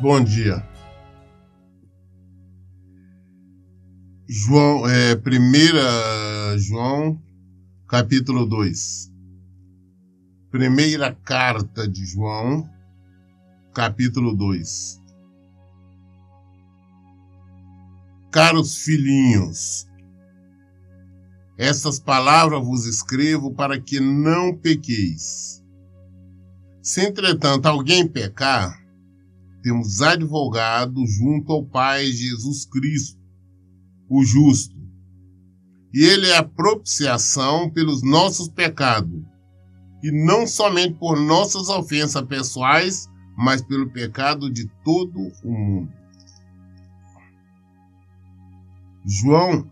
Bom dia. João, 1 João, capítulo 2. Primeira carta de João, capítulo 2. Caros filhinhos, estas palavras vos escrevo para que não pequeis. Se, entretanto, alguém pecar, temos advogado junto ao Pai, Jesus Cristo, o justo. E ele é a propiciação pelos nossos pecados, e não somente por nossas ofensas pessoais, mas pelo pecado de todo o mundo. João,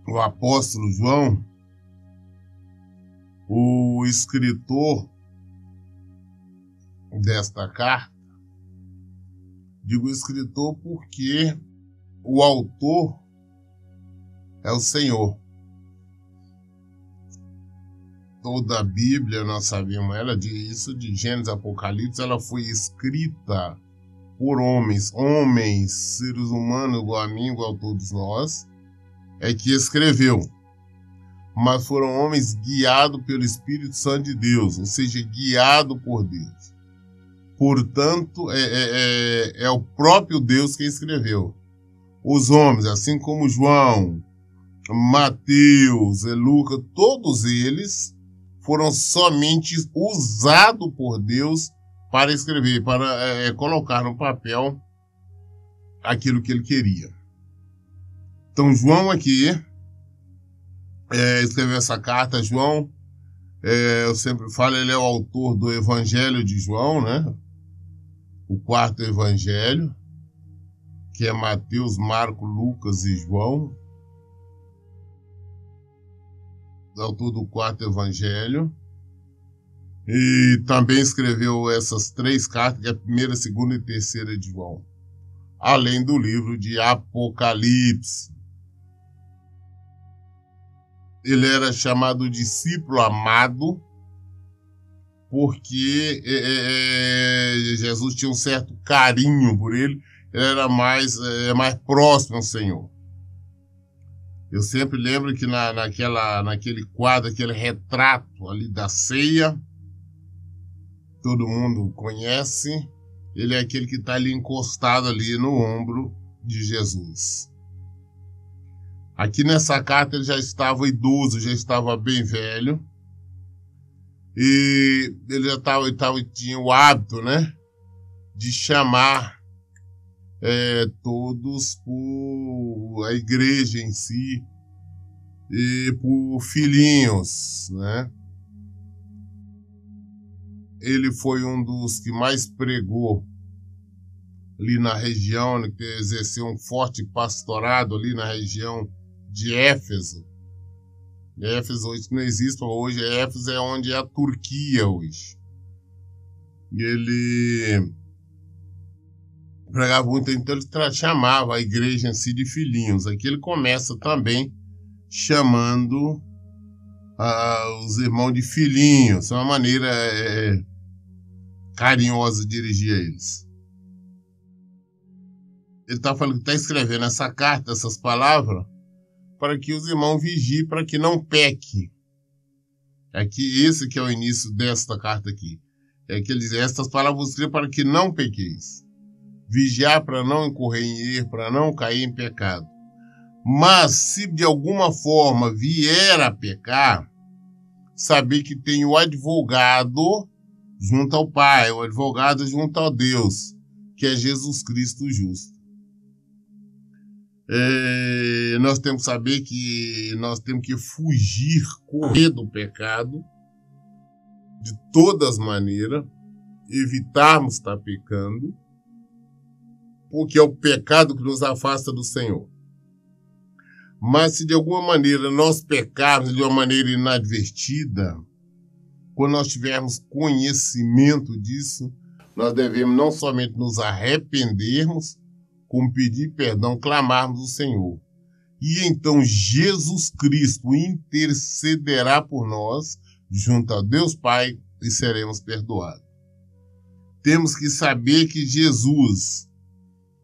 o apóstolo João, o escritor desta carta, digo escritor porque o autor é o Senhor. Toda a Bíblia, nós sabemos, ela diz isso, de Gênesis a Apocalipse, ela foi escrita por homens, seres humanos igual a mim, igual a todos nós, é que escreveu. Mas foram homens guiados pelo Espírito Santo de Deus, ou seja, guiados por Deus. Portanto, é o próprio Deus que escreveu. Os homens, assim como João, Mateus, Lucas, todos eles foram somente usados por Deus para escrever, para colocar no papel aquilo que ele queria. Então, João aqui escreveu essa carta. João, eu sempre falo, ele é o autor do Evangelho de João, né? O quarto evangelho, que é Mateus, Marcos, Lucas e João. Autor do quarto evangelho. E também escreveu essas três cartas, que é a primeira, segunda e terceira de João. Além do livro de Apocalipse. Ele era chamado discípulo amado, porque Jesus tinha um certo carinho por ele, ele era mais próximo ao Senhor. Eu sempre lembro que naquele quadro, aquele retrato ali da ceia, todo mundo conhece, ele é aquele que está ali encostado ali no ombro de Jesus. Aqui nessa carta ele já estava idoso, já estava bem velho, e ele tinha o hábito, né, de chamar todos por a igreja em si e por filhinhos, né? Ele foi um dos que mais pregou ali na região, que exerceu um forte pastorado ali na região de Éfeso. Éfeso hoje não existe, hoje Éfeso é onde é a Turquia hoje. E ele pregava muito, então ele chamava a igreja em si de filhinhos. Aqui ele começa também chamando os irmãos de filhinhos. É uma maneira carinhosa de dirigir a eles. Ele está falando que está escrevendo essa carta, essas palavras, para que os irmãos vigiem, para que não pequem. Aqui, esse que é o início desta carta aqui. É que ele diz, estas palavras vos escrevo para que não pequeis. Vigiar para não incorrer em erro, para não cair em pecado. Mas, se de alguma forma vier a pecar, saber que tem o advogado junto ao Pai, o advogado junto a Deus, que é Jesus Cristo justo. Nós temos que saber que nós temos que fugir, correr do pecado, de todas as maneiras, evitarmos estar pecando, porque é o pecado que nos afasta do Senhor. Mas se de alguma maneira nós pecarmos de uma maneira inadvertida, quando nós tivermos conhecimento disso, nós devemos não somente nos arrependermos, como pedir perdão, clamarmos ao Senhor. E então Jesus Cristo intercederá por nós, junto a Deus Pai, e seremos perdoados. temos que saber que Jesus,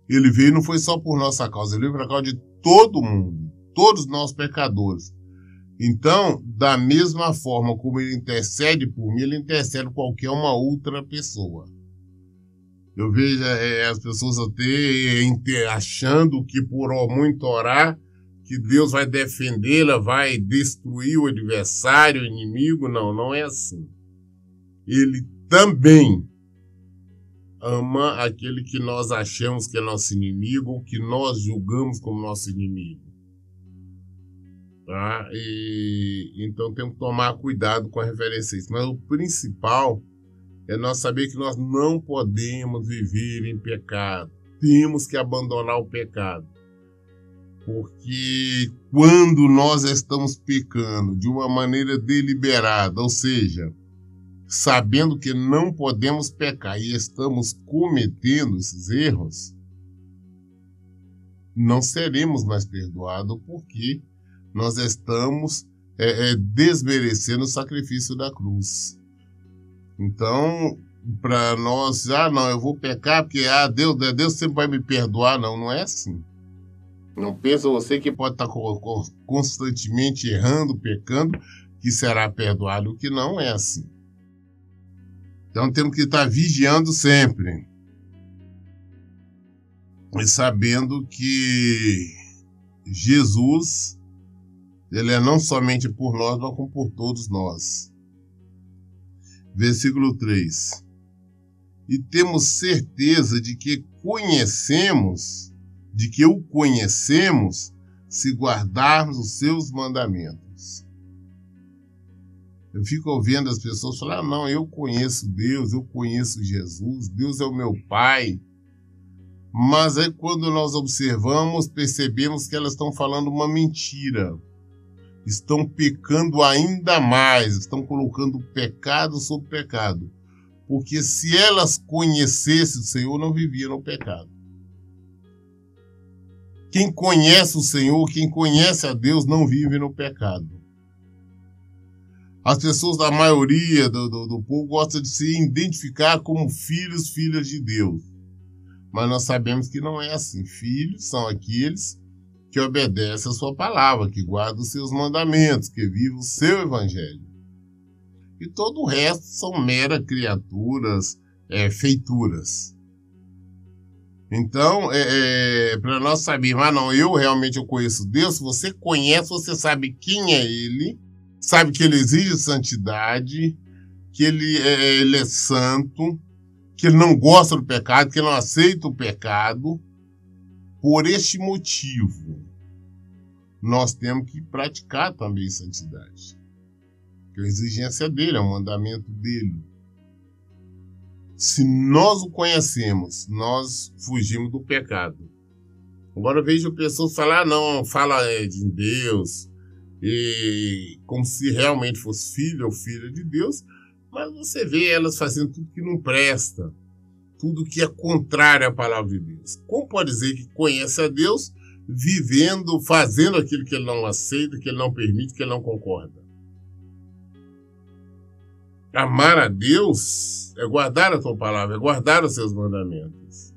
ele veio não foi só por nossa causa, ele veio por causa de todo mundo, todos nós pecadores. Então, da mesma forma como ele intercede por mim, ele intercede por qualquer uma outra pessoa. Eu vejo as pessoas até achando que por muito orar, que Deus vai defendê-la, vai destruir o adversário, o inimigo. Não, não é assim. Ele também ama aquele que nós achamos que é nosso inimigo, ou que nós julgamos como nosso inimigo. Tá? Então temos que tomar cuidado com a referência a isso. Mas o principal é nós saber que nós não podemos viver em pecado. Temos que abandonar o pecado. Porque quando nós estamos pecando de uma maneira deliberada, ou seja, sabendo que não podemos pecar e estamos cometendo esses erros, não seremos mais perdoados, porque nós estamos desmerecendo o sacrifício da cruz. Então, para nós, não, eu vou pecar porque Deus sempre vai me perdoar. Não, não é assim. Não pensa você que pode estar constantemente errando, pecando, que será perdoado, o que não é assim. Então temos que estar vigiando sempre. E sabendo que Jesus, ele é não somente por nós, mas como por todos nós. Versículo 3. E temos certeza de que o conhecemos se guardarmos os seus mandamentos. Eu fico ouvindo as pessoas falar, não, eu conheço Deus, eu conheço Jesus, Deus é o meu Pai. Mas aí quando nós observamos, percebemos que elas estão falando uma mentira. Estão pecando ainda mais, estão colocando pecado sobre pecado. Porque se elas conhecessem o Senhor, não viviam no pecado. Quem conhece o Senhor, quem conhece a Deus, não vive no pecado. As pessoas da maioria do povo gostam de se identificar como filhos, filhas de Deus. Mas nós sabemos que não é assim. Filhos são aqueles que obedecem a sua palavra, que guardam os seus mandamentos, que vivem o seu evangelho. E todo o resto são meras criaturas, feituras. Então, para nós sabermos, não, eu conheço Deus. Se você conhece, você sabe quem é Ele, sabe que Ele exige santidade, que ele é santo, que Ele não gosta do pecado, que Ele não aceita o pecado. Por este motivo, nós temos que praticar também santidade. Que é a exigência dele, é o mandamento dele. Se nós o conhecemos, nós fugimos do pecado. Agora eu vejo pessoas falar, fala de Deus, e como se realmente fosse filho ou filha de Deus, mas você vê elas fazendo tudo que não presta, tudo que é contrário à palavra de Deus. Como pode dizer que conhece a Deus, vivendo, fazendo aquilo que ele não aceita, que ele não permite, que ele não concorda? Amar a Deus é guardar a tua palavra, é guardar os seus mandamentos.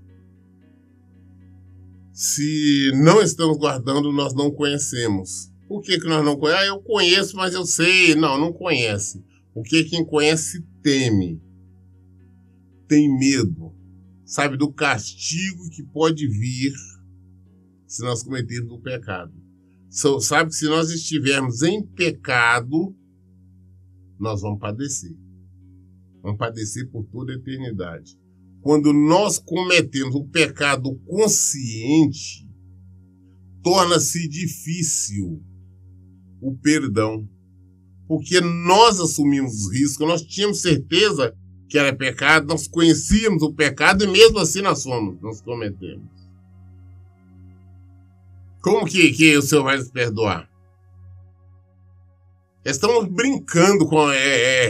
Se não estamos guardando, nós não conhecemos. Por que nós não conhecemos? Eu conheço, mas eu sei. Não conhece. Porque quem conhece teme. Tem medo. Sabe do castigo que pode vir se nós cometermos o pecado. Sabe que se nós estivermos em pecado, nós vamos padecer. Vamos padecer por toda a eternidade. Quando nós cometemos o pecado consciente, torna-se difícil o perdão. Porque nós assumimos os riscos, nós tínhamos certeza que era pecado, nós conhecíamos o pecado e mesmo assim nós cometemos. Como que o Senhor vai nos perdoar? Estamos brincando,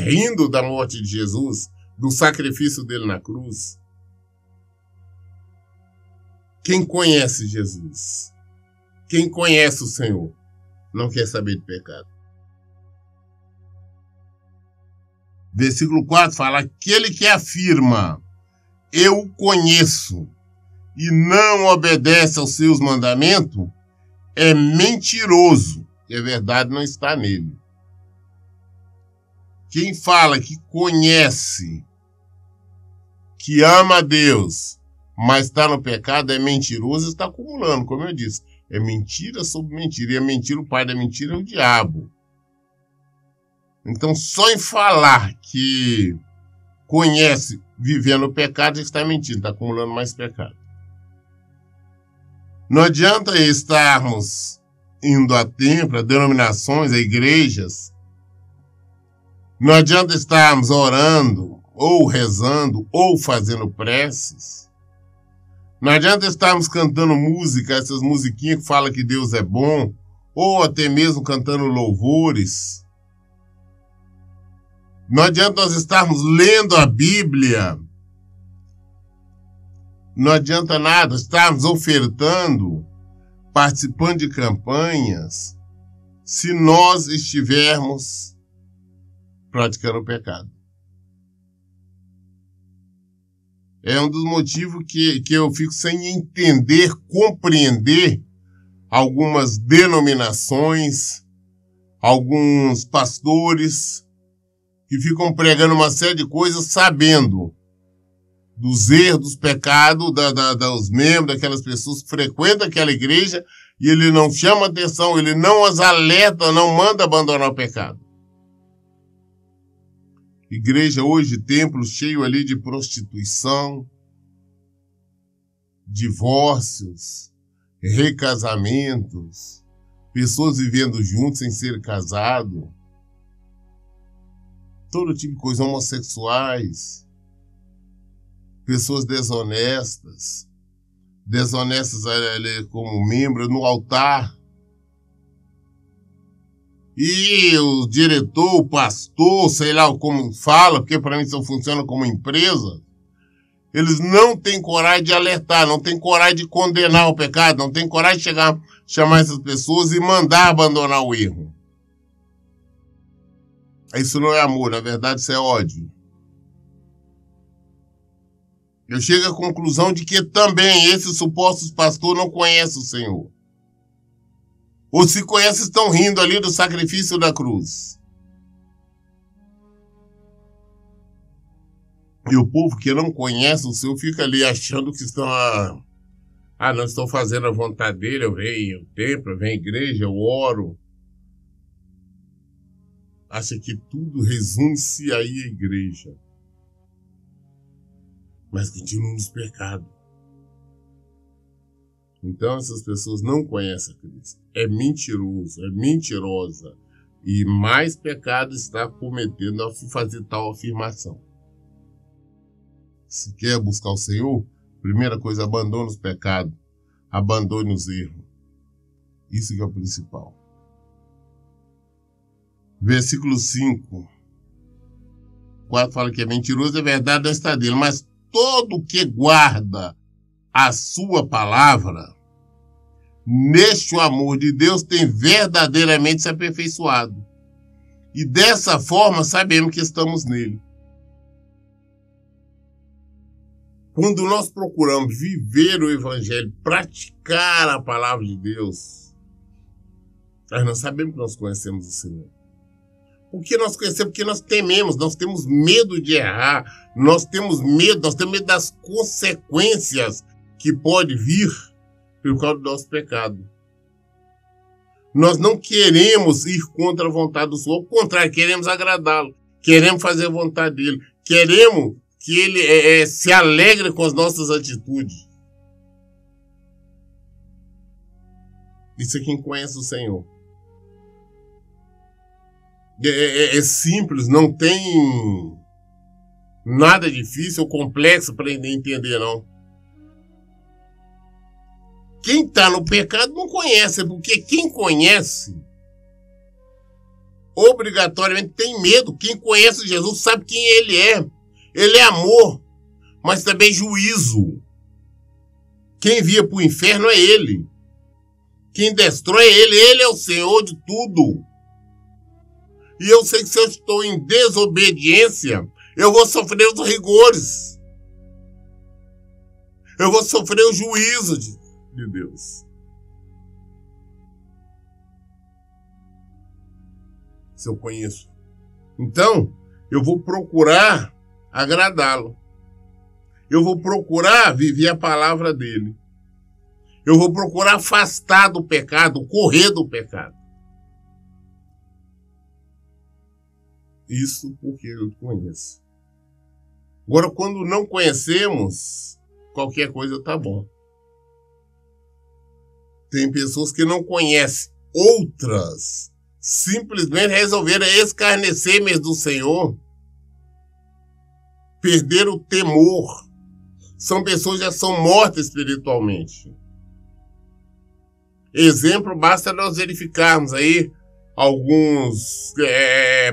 rindo da morte de Jesus, do sacrifício dele na cruz. Quem conhece Jesus, quem conhece o Senhor, não quer saber de pecado. Versículo 4 fala, aquele que afirma eu o conheço e não obedece aos seus mandamentos, é mentiroso, e a verdade não está nele. Quem fala que conhece, que ama a Deus, mas está no pecado, é mentiroso e está acumulando, como eu disse. É mentira sobre mentira. E a mentira, o pai da mentira é o diabo. Então, só em falar que conhece, vivendo o pecado, já está mentindo, está acumulando mais pecado. Não adianta estarmos indo a templo, a denominações, a igrejas. Não adianta estarmos orando, ou rezando, ou fazendo preces. Não adianta estarmos cantando música, essas musiquinhas que falam que Deus é bom, ou até mesmo cantando louvores. Não adianta nós estarmos lendo a Bíblia. Não adianta nada estarmos ofertando, participando de campanhas, se nós estivermos praticando o pecado. É um dos motivos que eu fico sem entender, compreender algumas denominações, alguns pastores que ficam pregando uma série de coisas sabendo dos erros, dos pecados dos membros, daquelas pessoas que frequentam aquela igreja, e ele não chama atenção, ele não as alerta, não manda abandonar o pecado. Igreja hoje, templo cheio ali de prostituição, divórcios, recasamentos, pessoas vivendo juntos sem ser casado, todo tipo de coisa, homossexuais, pessoas desonestas ali como membro no altar. E o diretor, o pastor, sei lá como fala, porque para mim só funciona como empresa, eles não têm coragem de alertar, não têm coragem de condenar o pecado, não têm coragem de chamar essas pessoas e mandar abandonar o erro. Isso não é amor, na verdade isso é ódio. Eu chego à conclusão de que também esses supostos pastores não conhecem o Senhor. Ou se conhecem, estão rindo ali do sacrifício da cruz. E o povo que não conhece o Senhor fica ali achando que estão não estão fazendo a vontade dele, eu venho ao templo, eu venho à igreja, eu oro. Acha que tudo resume-se aí à igreja. Mas continuam nos pecados. Então essas pessoas não conhecem a Cristo. É mentiroso, é mentirosa. E mais pecado está cometendo ao fazer tal afirmação. Se quer buscar o Senhor, primeira coisa, abandone os pecados. Abandone os erros. Isso que é o principal. Versículo 5. 4 fala que é mentiroso, é verdade, não está dele. Mas todo que guarda a sua palavra, neste o amor de Deus tem verdadeiramente se aperfeiçoado. E dessa forma sabemos que estamos nele. Quando nós procuramos viver o Evangelho, praticar a palavra de Deus, nós não sabemos que nós conhecemos o Senhor. Por que nós conhecemos? Porque nós tememos, nós temos medo de errar, nós temos medo das consequências que pode vir por causa do nosso pecado. Nós não queremos ir contra a vontade do Senhor, ao contrário, queremos agradá-lo, queremos fazer a vontade dele, queremos que ele se alegre com as nossas atitudes. Isso é quem conhece o Senhor. É simples, não tem nada difícil ou complexo para entender, não. Quem está no pecado não conhece, porque quem conhece, obrigatoriamente tem medo. Quem conhece Jesus sabe quem ele é. Ele é amor, mas também juízo. Quem via para o inferno é ele. Quem destrói é ele. Ele é o Senhor de tudo. E eu sei que se eu estou em desobediência, eu vou sofrer os rigores. Eu vou sofrer o juízo de Deus. Se eu conheço. Então, eu vou procurar agradá-lo. Eu vou procurar viver a palavra dele. Eu vou procurar afastar do pecado, correr do pecado. Isso porque eu conheço. Agora, quando não conhecemos, qualquer coisa tá bom. Tem pessoas que não conhecem, outras simplesmente resolveram escarnecer-me do Senhor, perderam o temor. São pessoas que já são mortas espiritualmente. Exemplo, basta nós verificarmos aí alguns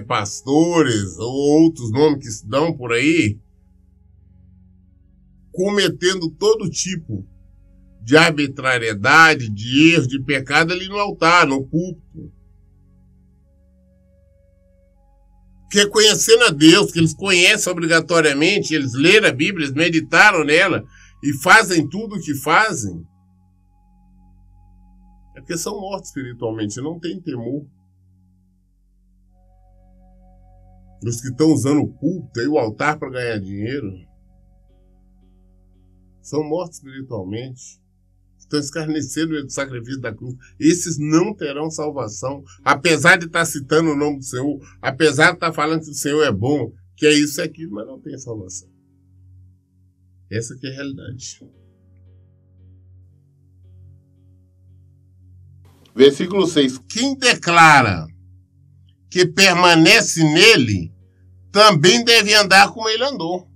pastores ou outros nomes que se dão por aí, cometendo todo tipo de arbitrariedade, de erro, de pecado ali no altar, no púlpito. Porque conhecendo a Deus, que eles conhecem obrigatoriamente, eles leram a Bíblia, eles meditaram nela e fazem tudo o que fazem, é porque são mortos espiritualmente, não tem temor. Os que estão usando o púlpito e o altar para ganhar dinheiro são mortos espiritualmente. Estão escarnecendo do sacrifício da cruz. Esses não terão salvação. Apesar de estar citando o nome do Senhor, apesar de estar falando que o Senhor é bom, que é isso e aquilo, mas não tem salvação. Essa que é a realidade. Versículo 6. Quem declara que permanece nele, também deve andar como ele andou.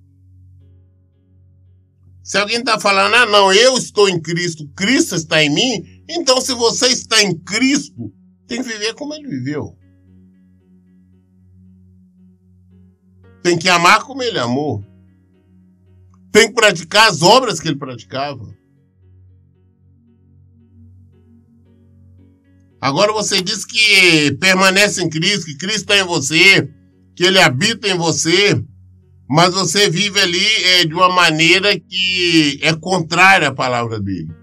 Se alguém está falando, não, eu estou em Cristo, Cristo está em mim, então se você está em Cristo, tem que viver como ele viveu. Tem que amar como ele amou. Tem que praticar as obras que ele praticava. Agora você diz que permanece em Cristo, que Cristo está em você, que ele habita em você, mas você vive ali de uma maneira que é contrária à palavra dele.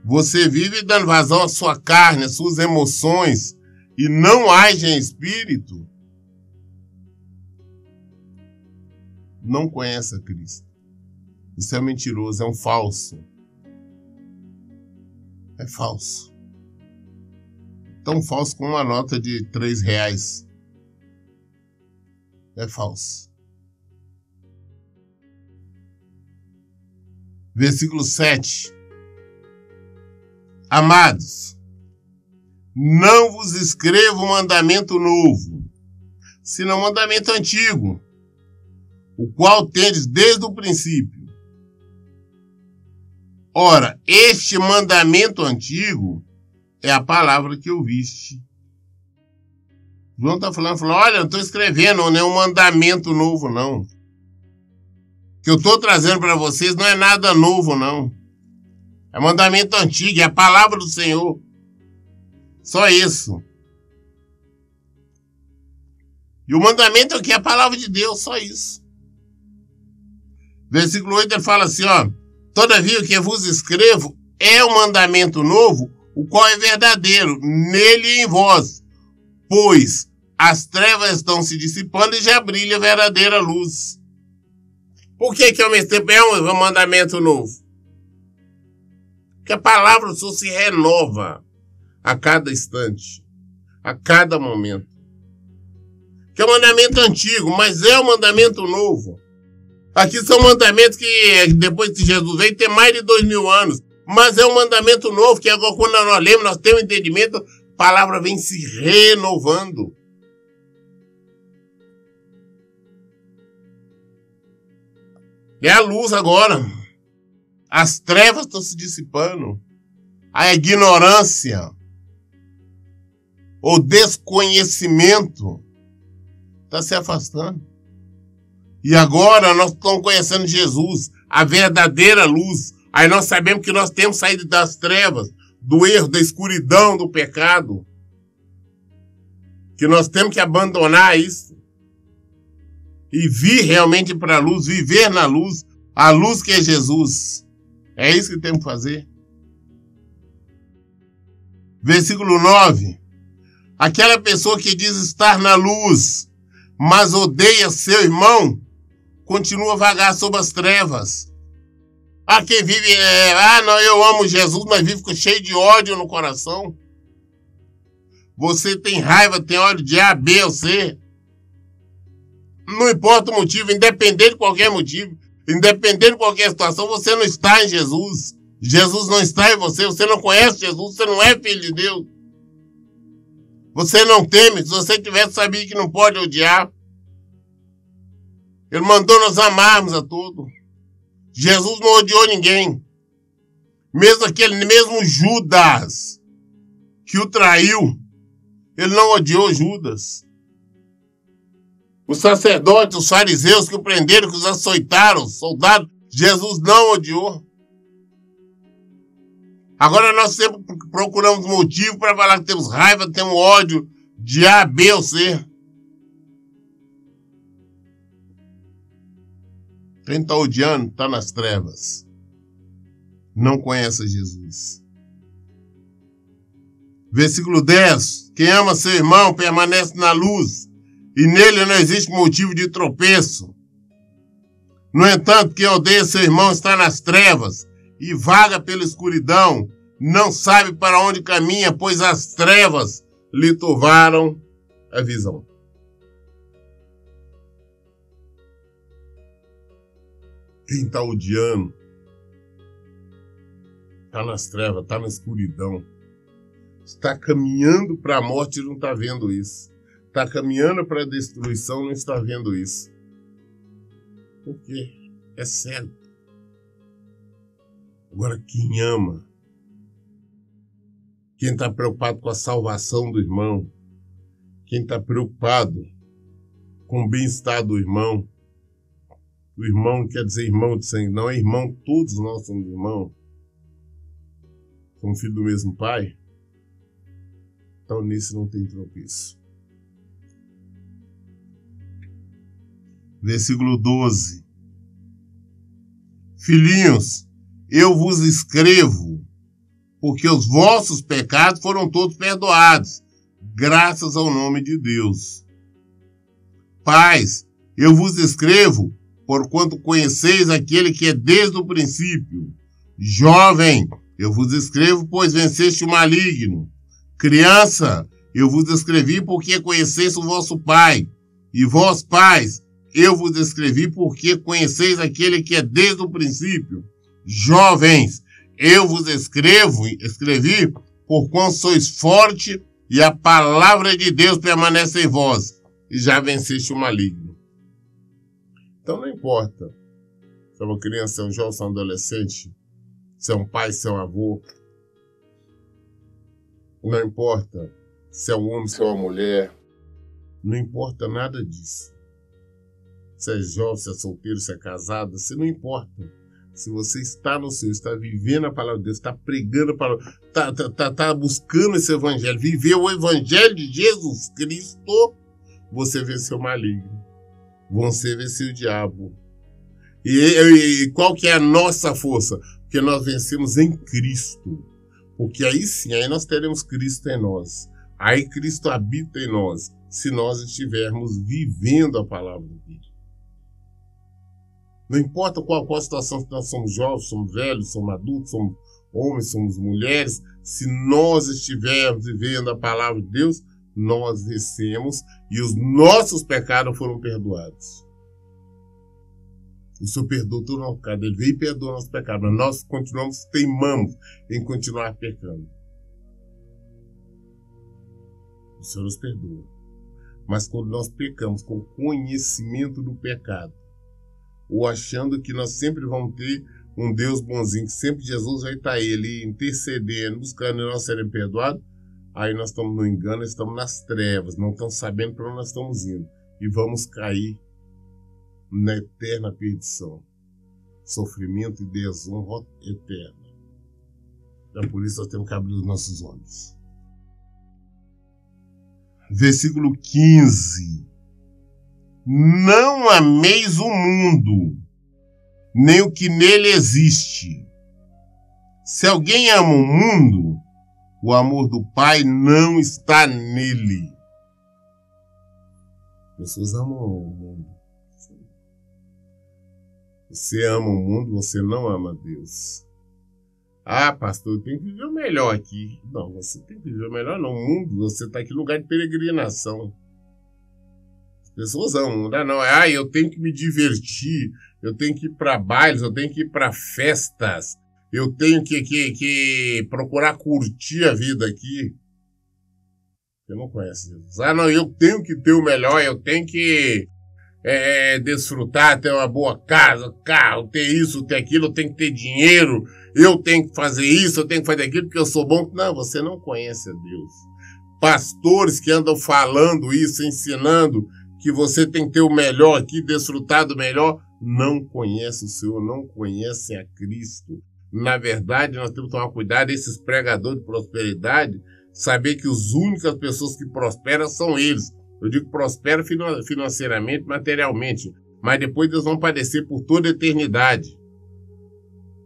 Você vive dando vazão à sua carne, às suas emoções, e não age em espírito. Não conhece a Cristo. Isso é mentiroso, é um falso. É falso. Tão falso como uma nota de R$3. É falso. Versículo 7. Amados, não vos escrevo mandamento novo, senão mandamento antigo, o qual tendes desde o princípio. Ora, este mandamento antigo é a palavra que ouviste. João está falando, olha, eu estou escrevendo, não é um mandamento novo, não. O que eu estou trazendo para vocês não é nada novo, não. É mandamento antigo, é a palavra do Senhor. Só isso. E o mandamento aqui é a palavra de Deus, só isso. Versículo 8 ele fala assim, todavia o que vos escrevo é um mandamento novo, o qual é verdadeiro, nele e em vós, pois as trevas estão se dissipando e já brilha a verdadeira luz. Por que ao mesmo tempo é um mandamento novo? Porque a palavra do Senhor se renova a cada instante, a cada momento. Que é um mandamento antigo, mas é um mandamento novo. Aqui são mandamentos que depois que Jesus veio tem mais de 2000 anos. Mas é um mandamento novo, que agora quando nós lemos, nós temos entendimento, a palavra vem se renovando. É a luz agora. As trevas estão se dissipando. A ignorância, o desconhecimento está se afastando. E agora nós estamos conhecendo Jesus, a verdadeira luz. Aí nós sabemos que nós temos saído das trevas, do erro, da escuridão, do pecado. Que nós temos que abandonar isso. E vir realmente para a luz, viver na luz, a luz que é Jesus. É isso que temos que fazer. Versículo 9. Aquela pessoa que diz estar na luz, mas odeia seu irmão, continua a vagar sob as trevas. Quem vive, não, eu amo Jesus, mas vive cheio de ódio no coração. Você tem raiva, tem ódio de A, B ou C. Não importa o motivo, independente de qualquer motivo, independente de qualquer situação, você não está em Jesus. Jesus não está em você, você não conhece Jesus, você não é filho de Deus. Você não teme, se você tivesse, sabia que não pode odiar. Ele mandou nós amarmos a todos. Jesus não odiou ninguém. Mesmo Judas, que o traiu, ele não odiou Judas. Os sacerdotes, os fariseus que o prenderam, que os açoitaram, os soldados, Jesus não odiou. Agora nós sempre procuramos motivo para falar que temos raiva, temos ódio de A, B ou C. Quem está odiando está nas trevas. Não conhece Jesus. Versículo 10. Quem ama seu irmão permanece na luz, e nele não existe motivo de tropeço. No entanto, quem odeia seu irmão está nas trevas e vaga pela escuridão, não sabe para onde caminha, pois as trevas lhe turvaram a visão. Quem está odiando está nas trevas, está na escuridão. Está caminhando para a morte e não está vendo isso. Está caminhando para a destruição e não está vendo isso. Por quê? É sério. Agora, quem ama, quem está preocupado com a salvação do irmão, quem está preocupado com o bem-estar do irmão, o irmão não quer dizer irmão de sangue, não, é irmão, todos nós somos irmãos. Somos filhos do mesmo pai. Então, nisso não tem tropeço. Versículo 12. Filhinhos, eu vos escrevo, porque os vossos pecados foram todos perdoados, graças ao nome de Deus. Pais, eu vos escrevo, porquanto conheceis aquele que é desde o princípio. Jovem, eu vos escrevo, pois venceste o maligno. Criança, eu vos escrevi porque conheceis o vosso Pai. E vós, pais, eu vos escrevi porque conheceis aquele que é desde o princípio. Jovens, eu vos escrevi, porquanto sois forte e a palavra de Deus permanece em vós, e já venceste o maligno. Então não importa se é uma criança, se é um jovem, se é um adolescente, se é um pai, se é um avô. Não importa se é um homem, se é uma mulher. Não importa nada disso. Se é jovem, se é solteiro, se é casado, se não importa. Se você está no seu, está vivendo a palavra de Deus, está pregando a palavra, está buscando esse evangelho, viveu o evangelho de Jesus Cristo, você venceu o maligno. Você venceu o diabo. E qual que é a nossa força? Porque nós vencemos em Cristo. Porque aí sim, aí nós teremos Cristo em nós. Aí Cristo habita em nós, se nós estivermos vivendo a palavra dele. Não importa qual a situação, se nós somos jovens, somos velhos, somos adultos, somos homens, somos mulheres, se nós estivermos vivendo a palavra de Deus, nós vencemos e os nossos pecados foram perdoados. O Senhor perdoou todo o nosso pecado, Ele veio e perdoou o nosso pecado, mas nós continuamos, teimamos em continuar pecando. O Senhor nos perdoa. Mas quando nós pecamos com conhecimento do pecado, ou achando que nós sempre vamos ter um Deus bonzinho, que sempre Jesus vai estar ele intercedendo, buscando nós serem perdoados, aí nós estamos no engano, estamos nas trevas, não estamos sabendo para onde nós estamos indo. E vamos cair na eterna perdição, sofrimento e desonra eterna. Então por isso nós temos que abrir os nossos olhos. Versículo 15. Não ameis o mundo, nem o que nele existe. Se alguém ama o mundo, o amor do Pai não está nele. Pessoas amam o mundo. Você ama o mundo, você não ama Deus. Ah, pastor, eu tenho que viver o melhor aqui. Não, você tem que viver o melhor não. O mundo, você está aqui no lugar de peregrinação. As pessoas amam, não. Eu tenho que me divertir, eu tenho que ir para bailes, eu tenho que ir para festas, eu tenho que procurar curtir a vida aqui. Você não conhece Jesus. Eu tenho que ter o melhor, eu tenho que desfrutar, ter uma boa casa, carro, ter isso, ter aquilo, eu tenho que ter dinheiro, eu tenho que fazer isso, eu tenho que fazer aquilo porque eu sou bom. Não, você não conhece a Deus. Pastores que andam falando isso, ensinando que você tem que ter o melhor aqui, desfrutar do melhor, não conhecem o Senhor, não conhecem a Cristo. Na verdade, nós temos que tomar cuidado, esses pregadores de prosperidade, saber que as únicas pessoas que prosperam são eles. Eu digo prosperam financeiramente, materialmente, mas depois eles vão padecer por toda a eternidade.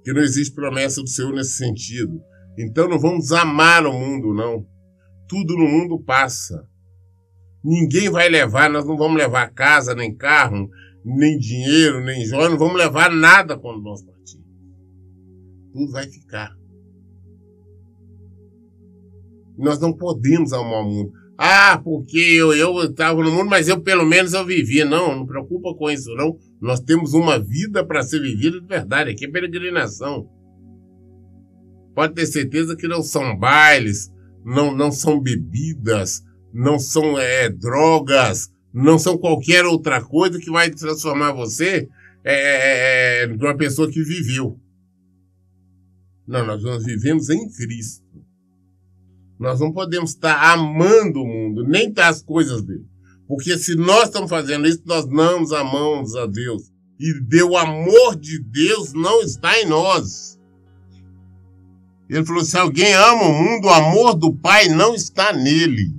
Que não existe promessa do Senhor nesse sentido. Então não vamos amar o mundo, não. Tudo no mundo passa. Ninguém vai levar, nós não vamos levar casa, nem carro, nem dinheiro, nem joia, não vamos levar nada quando nós partirmos. Tudo vai ficar. Nós não podemos amar o mundo. Porque eu estava no mundo, mas pelo menos eu vivia. Não preocupa com isso, não. Nós temos uma vida para ser vivida de verdade. Aqui é peregrinação. Pode ter certeza que não são bailes, não são bebidas, não são drogas, não são qualquer outra coisa que vai transformar você numa pessoa que viveu. Não, nós vivemos em Cristo. Nós não podemos estar amando o mundo, nem estar as coisas dele. Porque se nós estamos fazendo isso, nós não amamos a Deus. E o amor de Deus não está em nós. Ele falou, se alguém ama o mundo, o amor do Pai não está nele.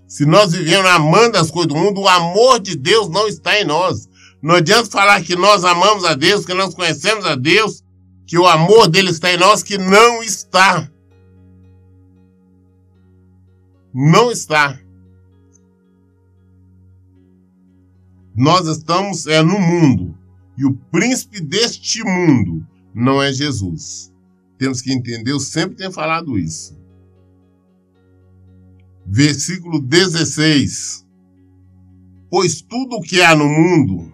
Se nós vivemos amando as coisas do mundo, o amor de Deus não está em nós. Não adianta falar que nós amamos a Deus, que nós conhecemos a Deus, que o amor dele está em nós, que não está. Não está. Nós estamos no mundo. E o príncipe deste mundo não é Jesus. Temos que entender, eu sempre tenho falado isso. Versículo 16. Pois tudo o que há no mundo,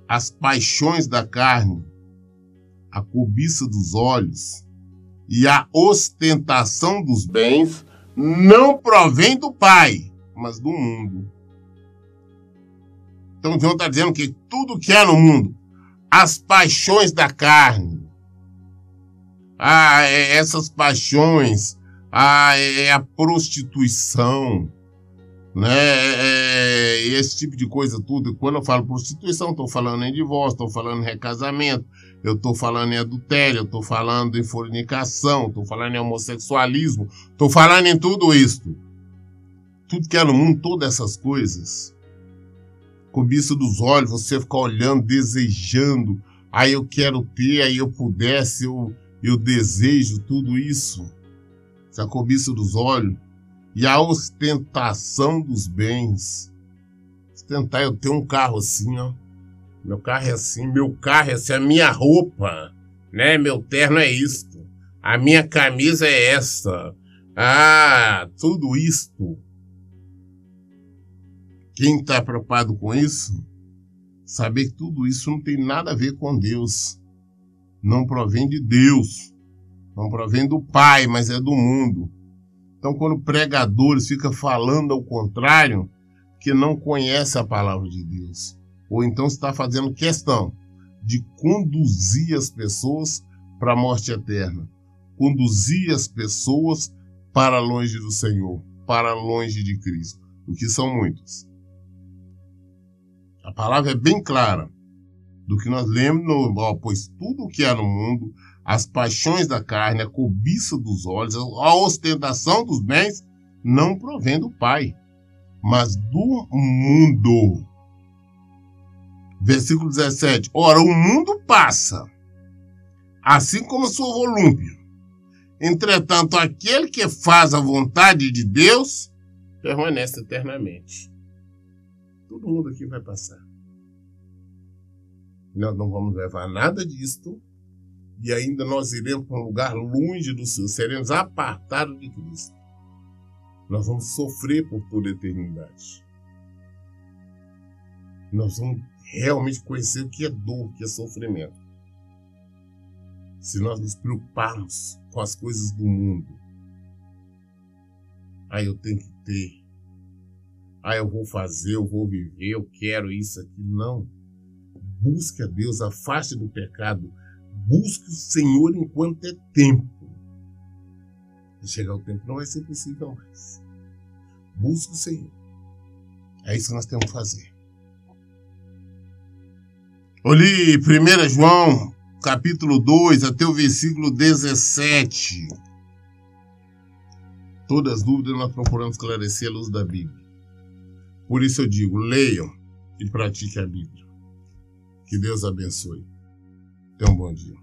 as paixões da carne, a cobiça dos olhos e a ostentação dos bens, não provém do Pai, mas do mundo. Então João está dizendo que tudo que há no mundo, as paixões da carne, essas paixões, a prostituição, né? Esse tipo de coisa tudo. Quando eu falo prostituição, estou falando em divórcio, estou falando em recasamento, eu estou falando em adultério, eu estou falando em fornicação, estou falando em homossexualismo, estou falando em tudo isso. Tudo que é no mundo, todas essas coisas. Cobiça dos olhos, você ficar olhando, desejando. Aí eu quero ter, aí eu pudesse, eu desejo tudo isso. Essa cobiça dos olhos. E a ostentação dos bens. Ostentar, eu tenho um carro assim, ó. Meu carro é assim, a minha roupa, né? Meu terno é isto. A minha camisa é essa. Tudo isto. Quem está preocupado com isso, saber que tudo isso não tem nada a ver com Deus. Não provém de Deus. Não provém do Pai, mas é do mundo. Então, quando pregadores ficam falando ao contrário, que não conhece a palavra de Deus. Ou então está fazendo questão de conduzir as pessoas para a morte eterna. Conduzir as pessoas para longe do Senhor, para longe de Cristo. O que são muitos. A palavra é bem clara do que nós lemos, pois tudo o que há no mundo, as paixões da carne, a cobiça dos olhos, a ostentação dos bens, não provém do Pai, mas do mundo. Versículo 17. Ora, o mundo passa, assim como a sua volúpia. Entretanto, aquele que faz a vontade de Deus permanece eternamente. Todo mundo aqui vai passar. Nós não vamos levar nada disto e ainda nós iremos para um lugar longe do Senhor, seremos apartados de Cristo. Nós vamos sofrer por toda a eternidade. Nós vamos realmente conhecer o que é dor, o que é sofrimento. Se nós nos preocuparmos com as coisas do mundo, eu tenho que ter, eu vou fazer, eu vou viver, eu quero isso aqui. Não. Busque a Deus, afaste do pecado, busque o Senhor enquanto é tempo. Se chegar o tempo, não vai ser possível mais. Busque o Senhor. É isso que nós temos que fazer. Olhe 1 João, capítulo 2, até o versículo 17. Todas as dúvidas nós procuramos esclarecer à luz da Bíblia. Por isso eu digo, leiam e pratiquem a Bíblia. Que Deus abençoe. Tenha um bom dia.